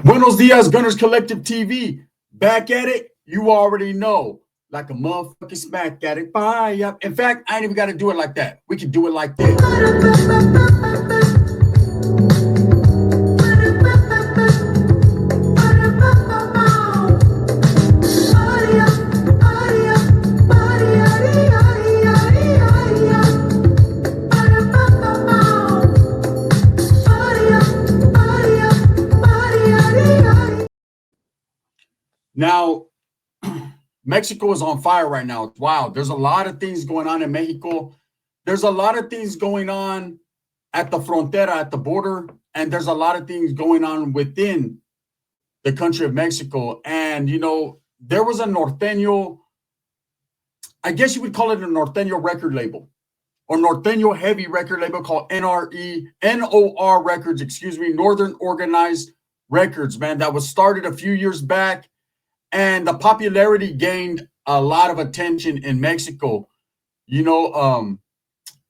Buenos dias, Gunners Collective TV. Back at it, you already know. Like a motherfucking smack at it. Bye. Up. In fact, I ain't even got to do it like that. We can do it like this. Now, Mexico is on fire right now. It's wild. There's a lot of things going on in Mexico. There's a lot of things going on at the frontera, at the border, and there's a lot of things going on within the country of Mexico. And, you know, there was a Norteno, I guess you would call it a Norteno record label or Norteno heavy record label called N.O.R. Records, Northern Organized Records, man, that was started a few years back. And the popularity gained a lot of attention in Mexico. You know,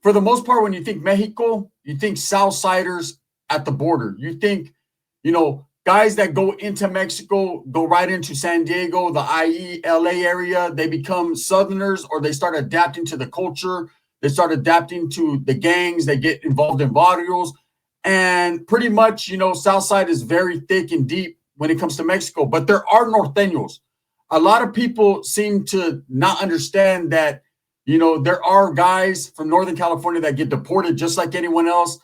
for the most part, when you think Mexico, you think Southsiders at the border. You think, you know, guys that go into Mexico, go right into San Diego, the IE, LA area. They become Southerners or they start adapting to the culture. They start adapting to the gangs. They get involved in barrios. And pretty much, you know, Southside is very thick and deep when it comes to Mexico, but there are Norteños. A lot of people seem to not understand that, you know, there are guys from Northern California that get deported just like anyone else,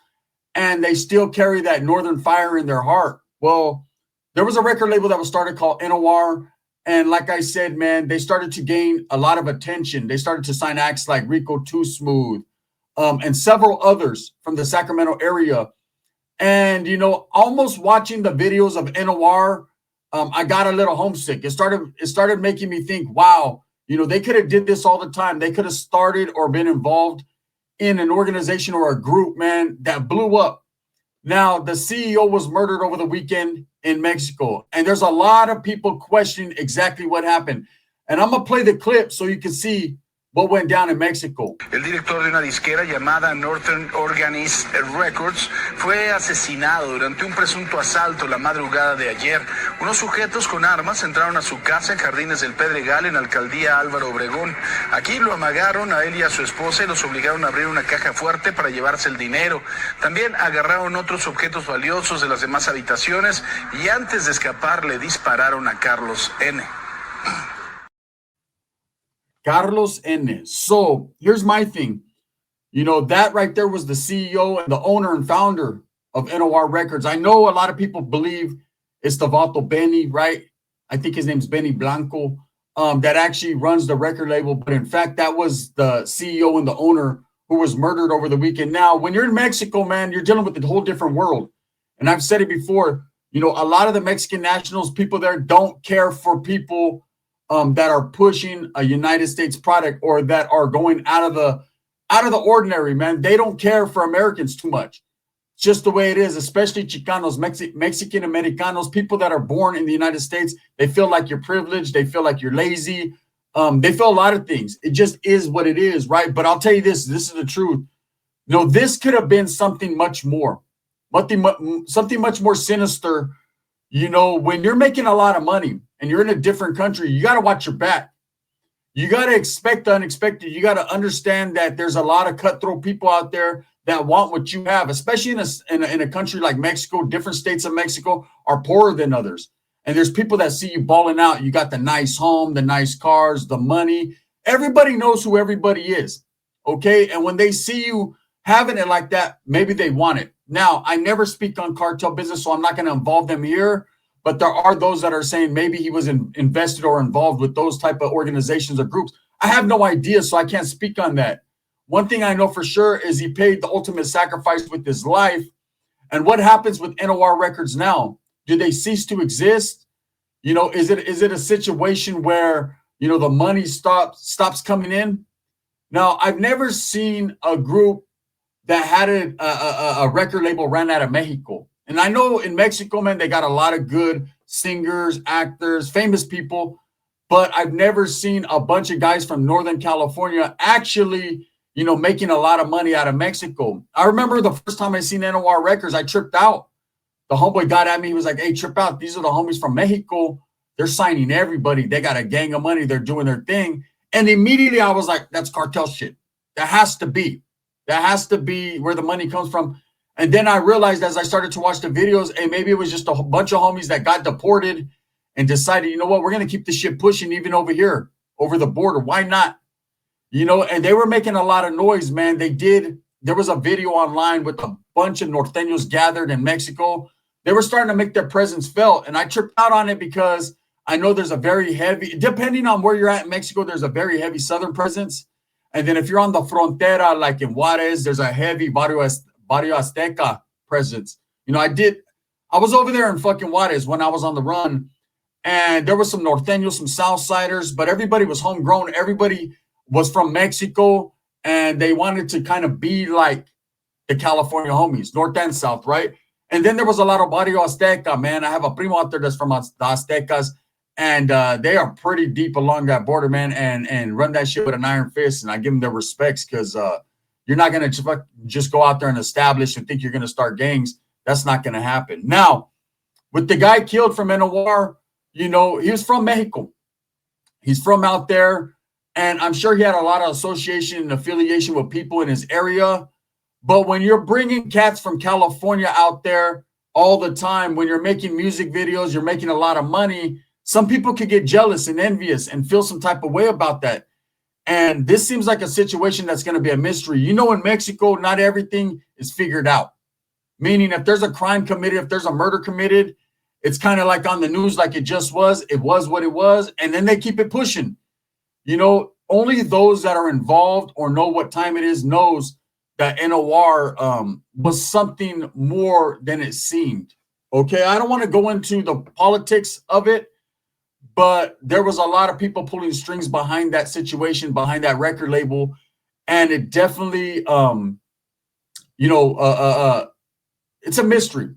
and they still carry that Northern fire in their heart. Well, there was a record label that was started called N.O.R, and like I said, man, they started to gain a lot of attention. They started to sign acts like Rico Too Smooth, and several others from the Sacramento area. And, you know, almost watching the videos of N.O.R, I got a little homesick. It started making me think, wow, you know, they could have did this all the time. They could have started or been involved in an organization or a group, man, that blew up. Now, the CEO was murdered over the weekend in Mexico, and there's a lot of people questioning exactly what happened. And I'm going to play the clip so you can see what went down in Mexico. El director de una disquera llamada NRE Records fue asesinado durante un presunto asalto la madrugada de ayer. Unos sujetos con armas entraron a su casa en Jardines del Pedregal, en la alcaldía Álvaro Obregón. Aquí lo amagaron a él y a su esposa y los obligaron a abrir una caja fuerte para llevarse el dinero. También agarraron otros objetos valiosos de las demás habitaciones y antes de escapar le dispararon a Carlos N. Carlos N. So here's my thing. You know, that right there was the CEO and the owner and founder of N.O.R. Records. I know a lot of people believe it's the Vato Benny, right? I think his name's Benny Blanco, that actually runs the record label. But in fact, that was the CEO and the owner who was murdered over the weekend. Now, when you're in Mexico, man, you're dealing with a whole different world. And I've said it before, you know, a lot of the Mexican nationals, people there don't care for people that are pushing a United States product or that are going out of the ordinary, man. They don't care for Americans too much. It's just the way it is, especially Chicanos, Mexican Americanos, people that are born in the United States. They feel like you're privileged. They feel like you're lazy. They feel a lot of things. It just is what it is, right? But I'll tell you this is the truth. You know, this could have been something much more, something much more sinister. You know, when you're making a lot of money and you're in a different country, you got to watch your back. You got to expect the unexpected. You got to understand that there's a lot of cutthroat people out there that want what you have, especially in a country like Mexico. Different states of Mexico are poorer than others. And there's people that see you balling out. You got the nice home, the nice cars, the money. Everybody knows who everybody is, okay? And when they see you having it like that, maybe they want it. Now, I never speak on cartel business, so I'm not going to involve them here. But there are those that are saying maybe he was invested or involved with those type of organizations or groups. I have no idea, so I can't speak on that. One thing I know for sure is he paid the ultimate sacrifice with his life. And what happens with N.O.R. Records now? Do they cease to exist? You know, is it a situation where, you know, the money stops coming in? Now, I've never seen a group that had a record label ran out of Mexico. And I know in Mexico, man, they got a lot of good singers, actors, famous people, but I've never seen a bunch of guys from Northern California actually, you know, making a lot of money out of Mexico. I remember the first time I seen N.O.R. Records, I tripped out. the homeboy got at me. He was like, hey, trip out. These are the homies from Mexico. They're signing everybody. They got a gang of money. They're doing their thing. And immediately I was like, that's cartel shit. That has to be. That has to be where the money comes from. And then I realized as I started to watch the videos, hey, maybe it was just a bunch of homies that got deported and decided, you know what, we're going to keep this shit pushing even over here, over the border. Why not? You know, and they were making a lot of noise, man. There was a video online with a bunch of Norteños gathered in Mexico. They were starting to make their presence felt. And I tripped out on it because I know there's a very heavy, depending on where you're at in Mexico, there's a very heavy southern presence. And then if you're on the frontera, like in Juarez, there's a heavy Barrio Azteca presence. You know, I was over there in fucking Juarez when I was on the run, and there was some Norteños, some Southsiders, but everybody was homegrown. Everybody was from Mexico, and they wanted to kind of be like the California homies, North and South, right? And then there was a lot of Barrio Azteca, man. I have a primo out there that's from the Aztecas, and they are pretty deep along that border, man, and run that shit with an iron fist, and I give them their respects because you're not going to just go out there and establish and think you're going to start gangs. That's not going to happen. Now, with the guy killed from N.O.R, you know, he was from Mexico. He's from out there, and I'm sure he had a lot of association and affiliation with people in his area. But when you're bringing cats from California out there all the time, when you're making music videos, you're making a lot of money, some people could get jealous and envious and feel some type of way about that. And this seems like a situation that's going to be a mystery. You know, in Mexico, not everything is figured out. Meaning if there's a crime committed, if there's a murder committed, it's kind of like on the news like it just was. It was what it was. And then they keep it pushing. You know, only those that are involved or know what time it is knows that N.O.R was something more than it seemed. Okay, I don't want to go into the politics of it, but there was a lot of people pulling strings behind that situation, behind that record label. And it definitely, it's a mystery.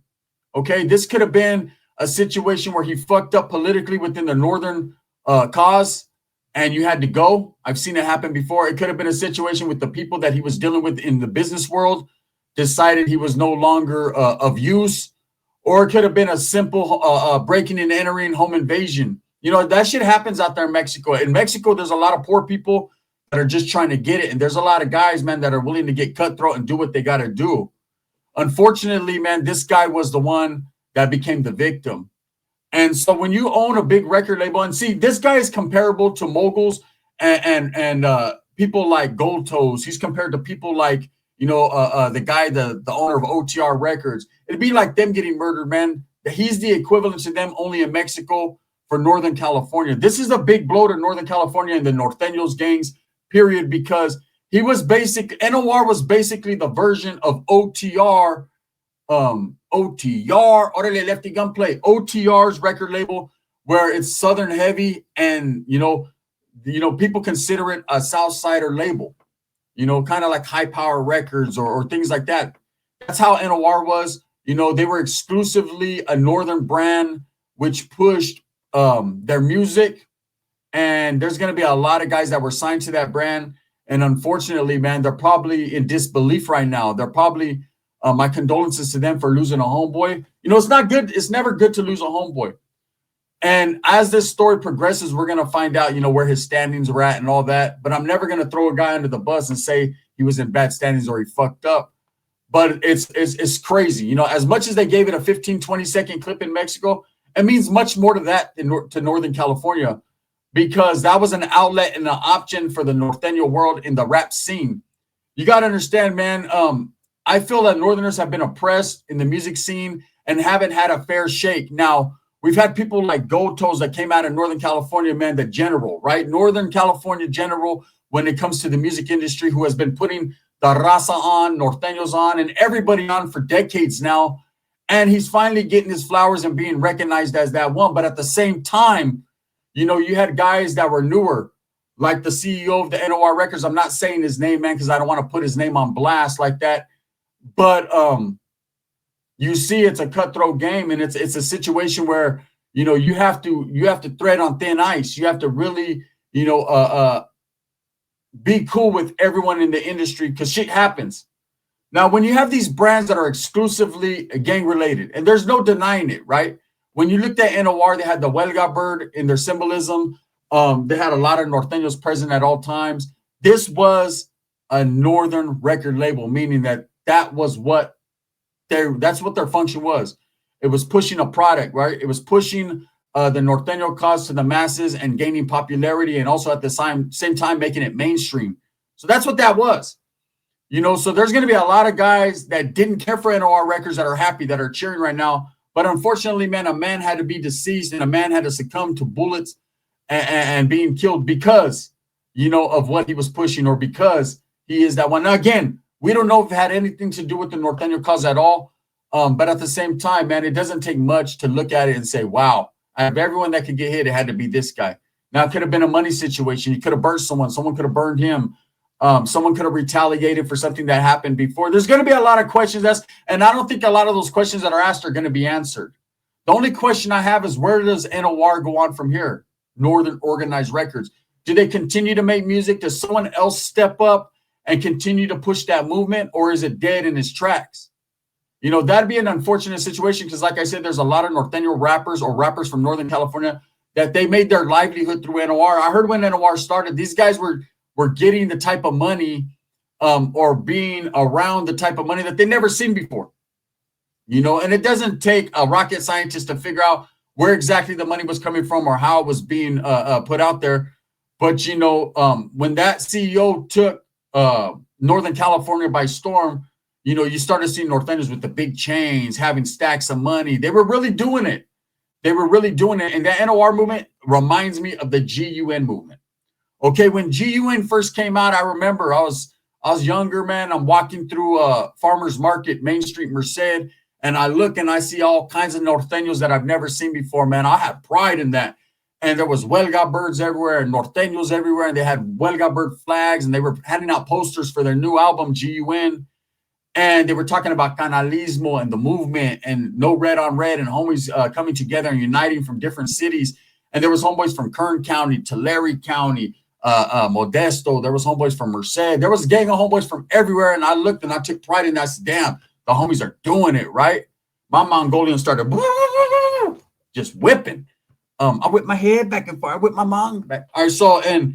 Okay. This could have been a situation where he fucked up politically within the Northern cause and you had to go. I've seen it happen before. It could have been a situation with the people that he was dealing with in the business world, decided he was no longer of use, or it could have been a simple breaking and entering home invasion. You know, that shit happens out there in Mexico. In Mexico, there's a lot of poor people that are just trying to get it. And there's a lot of guys, man, that are willing to get cutthroat and do what they got to do. Unfortunately, man, this guy was the one that became the victim. And so when you own a big record label, and see, this guy is comparable to moguls and people like Gold Toes. He's compared to people like, you know, the guy, the owner of N.R.E. Records. It'd be like them getting murdered, man. He's the equivalent to them only in Mexico for Northern California. This is a big blow to Northern California and the Norteños gangs, period, because he was N.O.R was basically the version of OTR, Orale Lefty Gunplay, OTR's record label, where it's Southern heavy and, you know, people consider it a Southsider label, you know, kind of like High Power Records or things like that. That's how N.O.R was. You know, they were exclusively a Northern brand, which pushed their music, and there's going to be a lot of guys that were signed to that brand, and unfortunately, man, they're probably in disbelief right now. They're probably my condolences to them for losing a homeboy. You know, it's not good. It's never good to lose a homeboy. And as this story progresses, we're going to find out, you know, where his standings were at and all that. But I'm never going to throw a guy under the bus and say he was in bad standings or he fucked up. But it's crazy. You know, as much as they gave it a 15, 20-second clip in Mexico, it means much more to that to Northern California, because that was an outlet and an option for the Norteño world in the rap scene. You got to understand, man, I feel that Northerners have been oppressed in the music scene and haven't had a fair shake. Now, we've had people like Gold Toes that came out of Northern California, man, the general, right? Northern California general when it comes to the music industry, who has been putting the raza on, Norteños on, and everybody on for decades now. And he's finally getting his flowers and being recognized as that one. But at the same time, you know, you had guys that were newer, like the CEO of the N.O.R. Records. I'm not saying his name, man, because I don't want to put his name on blast like that. But you see, it's a cutthroat game, and it's a situation where, you know, you have to tread on thin ice. You have to really, you know, be cool with everyone in the industry, because shit happens. Now, when you have these brands that are exclusively gang related, and there's no denying it, right? When you looked at N.O.R, they had the Huelga bird in their symbolism. They had a lot of Norteños present at all times. This was a northern record label, meaning that was what that's what their function was. It was pushing a product, right? It was pushing the Norteño cause to the masses and gaining popularity, and also at the same time making it mainstream. So that's what that was. So there's going to be a lot of guys that didn't care for N.O.R records that are happy, that are cheering right now. But unfortunately, man, a man had to be deceased and a man had to succumb to bullets and being killed because, of what he was pushing, or because he is that one. Now, again, we don't know if it had anything to do with the Norteño cause at all. But at the same time, man, it doesn't take much to look at it and say, wow, out of everyone that could get hit, it had to be this guy. Now, it could have been a money situation. He could have burned someone. Someone could have burned him. Someone could have retaliated for something that happened before. There's going to be a lot of questions asked, and I don't think a lot of those questions that are asked are going to be answered. The only question I have is, where does N.O.R go on from here? Northern Organized Records. Do they continue to make music? Does someone else step up and continue to push that movement, or is it dead in its tracks? That'd be an unfortunate situation because, like I said, there's a lot of Norteño rappers or rappers from Northern California that they made their livelihood through N.O.R. I heard when N.O.R started, these guys were getting the type of money or being around the type of money that they never seen before. And it doesn't take a rocket scientist to figure out where exactly the money was coming from or how it was being put out there. But, when that CEO took Northern California by storm, you started seeing Norteños with the big chains, having stacks of money. They were really doing it. And the N.O.R movement reminds me of the GUN movement. Okay, when GUN first came out, I remember I was younger, man. I'm walking through a farmer's market, Main Street, Merced, and I look and I see all kinds of Norteños that I've never seen before, man. I had pride in that. And there was Huelga birds everywhere and Norteños everywhere, and they had Huelga bird flags, and they were handing out posters for their new album, GUN. And they were talking about canalismo and the movement and no red on red and homies coming together and uniting from different cities. And there was homeboys from Kern County, Tulare County, Modesto. There was homeboys from Merced. There was a gang of homeboys from everywhere. And I looked and I took pride in that. I said, damn, the homies are doing it, right? My Mongolian started just whipping. I whipped my head back and forth. I whipped my mom back. All right, so, and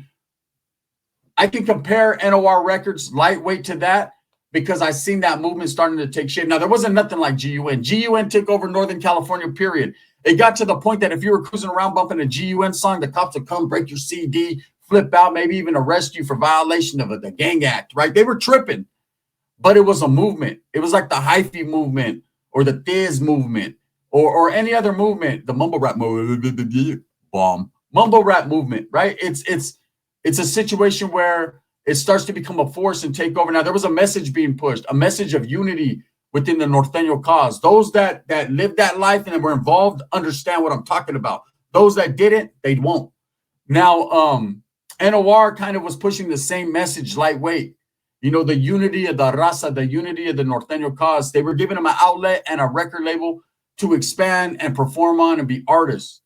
I can compare N.O.R records lightweight to that, because I seen that movement starting to take shape. Now, there wasn't nothing like GUN. GUN took over Northern California, period. It got to the point that if you were cruising around bumping a GUN song, the cops would come, break your CD, flip out, maybe even arrest you for violation of the gang act, right? They were tripping, but it was a movement. It was like the hyphy movement or the Thiz movement or any other movement, the mumble rap mumble rap movement, right? It's a situation where it starts to become a force and take over. Now, there was a message being pushed, a message of unity within the Norteño cause. Those that lived that life and were involved understand what I'm talking about. Those that didn't, they won't. Now, N.O.R kind of was pushing the same message lightweight. The unity of the raza, the unity of the Norteño cause. They were giving them an outlet and a record label to expand and perform on and be artists.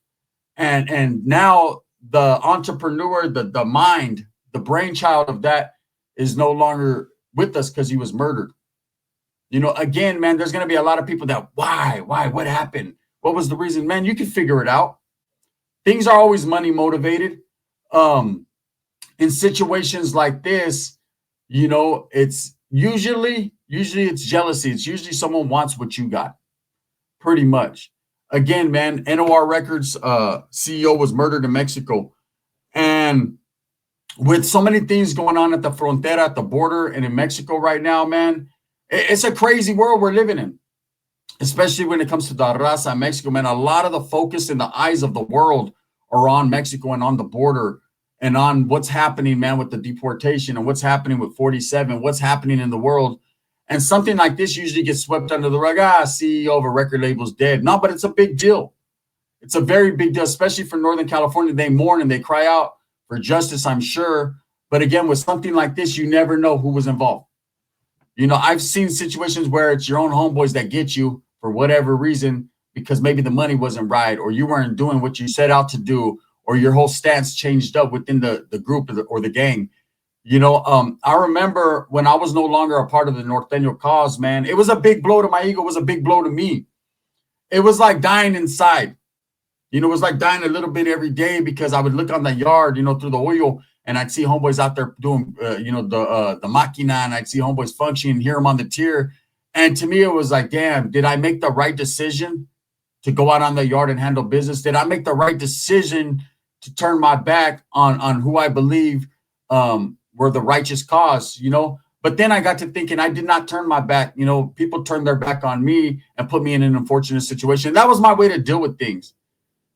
And now the entrepreneur, the mind, the brainchild of that is no longer with us because he was murdered. Again, man, there's going to be a lot of people that, why, what happened? What was the reason? Man, you can figure it out. Things are always money motivated. In situations like this, it's usually it's jealousy. It's usually someone wants what you got, pretty much. Again, man, N.O.R Records CEO was murdered in Mexico. And with so many things going on at the frontera, at the border, and in Mexico right now, man, it's a crazy world we're living in, especially when it comes to the raza in Mexico, man. A lot of the focus and the eyes of the world are on Mexico and on the border and on what's happening, man, with the deportation and what's happening with 47, what's happening in the world. And something like this usually gets swept under the rug. CEO of a record label's dead. No, but it's a big deal. It's a very big deal, especially for Northern California. They mourn and they cry out for justice, I'm sure. But again, with something like this, you never know who was involved. I've seen situations where it's your own homeboys that get you for whatever reason, because maybe the money wasn't right, or you weren't doing what you set out to do, or your whole stance changed up within the group or the gang. I remember when I was no longer a part of the Norteno cause, man, it was a big blow to my ego. It was a big blow to me. It was like dying inside. It was like dying a little bit every day because I would look on the yard, through the oil, and I'd see homeboys out there doing, the machina, and I'd see homeboys functioning, hear them on the tier. And to me, it was like, damn, did I make the right decision to go out on the yard and handle business? Did I make the right decision to turn my back on who I believe were the righteous cause, But then I got to thinking I did not turn my back. People turned their back on me and put me in an unfortunate situation. That was my way to deal with things.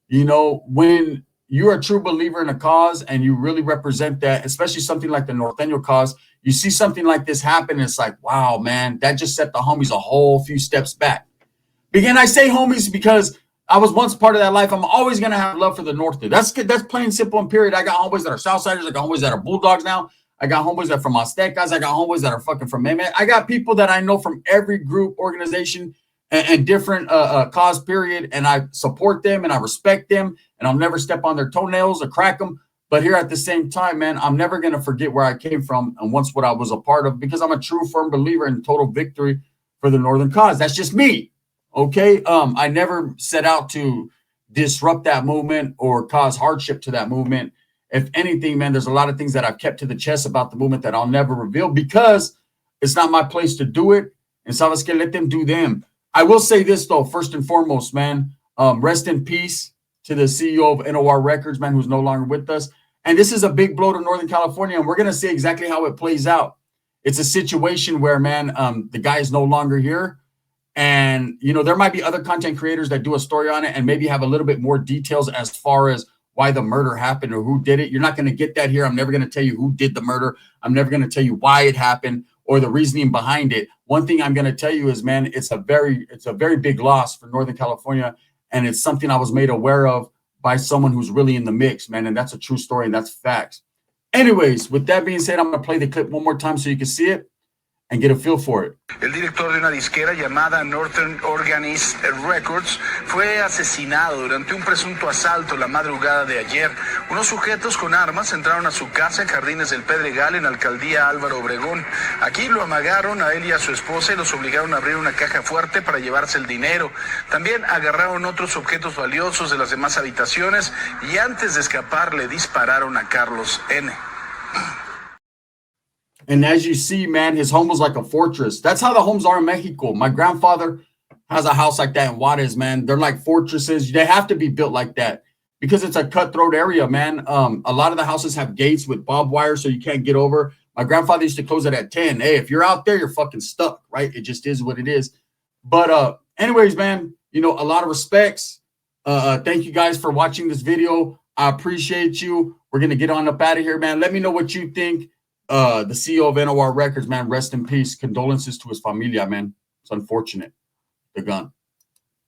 When you're a true believer in a cause and you really represent that, especially something like the Norteno cause, you see something like this happen, it's like, wow, man, that just set the homies a whole few steps back. Again, I say homies because I was once part of that life. I'm always going to have love for the North. That's plain simple and period. I got homeboys that are Southsiders. I got homeboys that are Bulldogs now. I got homeboys that are from Aztecas. I got homeboys that are fucking from Meme. I got people that I know from every group, organization, and different cause period. And I support them and I respect them. And I'll never step on their toenails or crack them. But here at the same time, man, I'm never going to forget where I came from and once what I was a part of, because I'm a true, firm believer in total victory for the Northern cause. That's just me. Okay. I never set out to disrupt that movement or cause hardship to that movement. If anything, man, there's a lot of things that I've kept to the chest about the movement that I'll never reveal because it's not my place to do it. And sabes que, let them do them. I will say this, though, first and foremost, man, rest in peace to the CEO of N.O.R. Records, man, who's no longer with us. And this is a big blow to Northern California, and we're going to see exactly how it plays out. It's a situation where, man, the guy is no longer here. And, there might be other content creators that do a story on it and maybe have a little bit more details as far as why the murder happened or who did it. You're not going to get that here. I'm never going to tell you who did the murder. I'm never going to tell you why it happened or the reasoning behind it. One thing I'm going to tell you is, man, it's a very big loss for Northern California. And it's something I was made aware of by someone who's really in the mix, man. And that's a true story and that's facts. Anyways, with that being said, I'm going to play the clip one more time so you can see it and get a feel for it. El director de una disquera llamada N.R.E Records fue asesinado durante un presunto asalto la madrugada de ayer. Unos sujetos con armas entraron a su casa en Jardines del Pedregal, en Alcaldía Álvaro Obregón. Aquí lo amagaron a él y a su esposa y los obligaron a abrir una caja fuerte para llevarse el dinero. También agarraron otros objetos valiosos de las demás habitaciones y antes de escapar le dispararon a Carlos N. And as you see, man, his home was like a fortress. That's how the homes are in Mexico. My grandfather has a house like that in Juarez, man. They're like fortresses. They have to be built like that because it's a cutthroat area, man. A lot of the houses have gates with barbed wire so you can't get over. My grandfather used to close it at 10. Hey, if you're out there, you're fucking stuck, right? It just is what it is. But anyways, man, a lot of respects. Thank you guys for watching this video. I appreciate you. We're going to get on up out of here, man. Let me know what you think. The CEO of N.O.R. Records, man, rest in peace. Condolences to his familia, man. It's unfortunate. The gun.